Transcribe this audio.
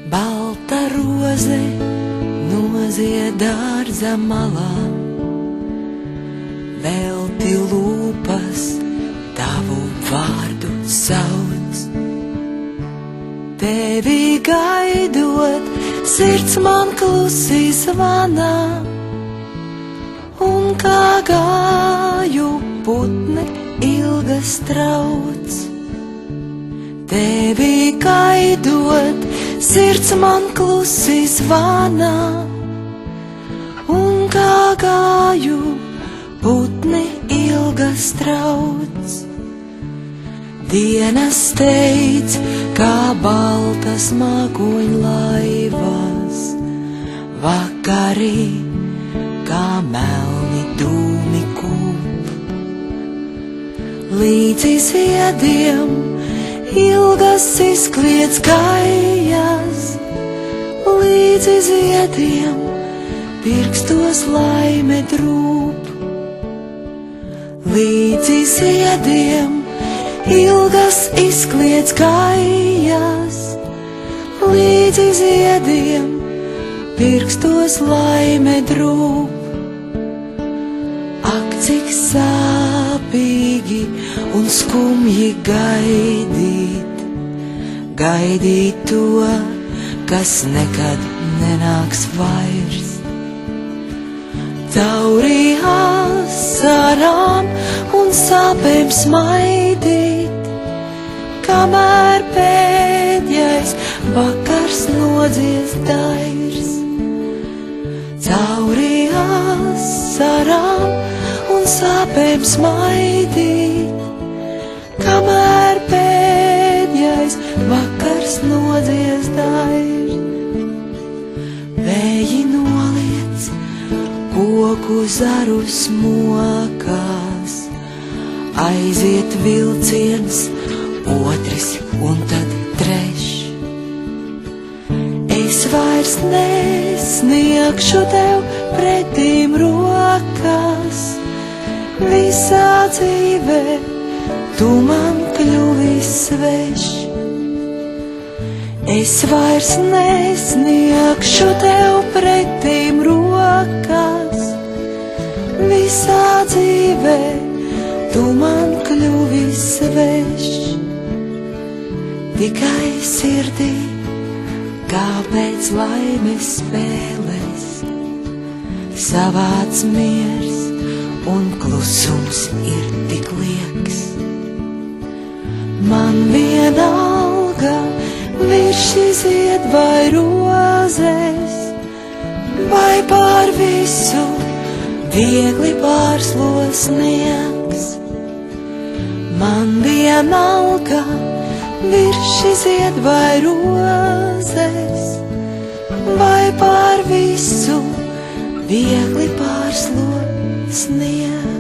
Balta roze nozied dārza malā, velti lūpas tavu vārdu sauc. Tevi gaidot, sirds man klusi zvanā, un kā gāju putni ilgas trauc. Tevi gaidot, sirds man klusi zvanā, un kā gāju putni ilgas trauc. Dienas steidz, kā baltas mākoņu laivas, vakarī, kā melni dūmi kūp. Līdzi ziediem ilgas izkliedz gajas, līdzi ziediem pirkstos laime drūp. Līdzi ziediem ilgas izkliedz gajas, līdzi ziediem pirkstos laime drūp. Ak, cik sāpīgi un skumji gaidīt, gaidīt to, kas nekad nenāks vairs. Cauri asarām un sāpēm smaidīt, kamēr pēdējais vakars nodziesdairs. Cauri asarām un sāpēm smaidīt, kamēr pēdējais vakars nodziesdairs. Vēji noliec koku zaru smokās, aiziet vilciens, otrs un tad trešs. Es vairs nesniegšu tev pretīm rokas, visā dzīvē tu man kļuvi svešs. Es vairs nesniegšu tev pretīm rokas, visā dzīvē tu man kļuvi svešs. Tikai sirdī, kā pēc laimes spēles, savāds miers un klusums ir tik lieks. Man vienalga, virši zied vai rozes, vai pār visu viegli pārslos sniegs. Man vienalga, virši zied vai rozes, vai pār visu viegli pārslos sniegs.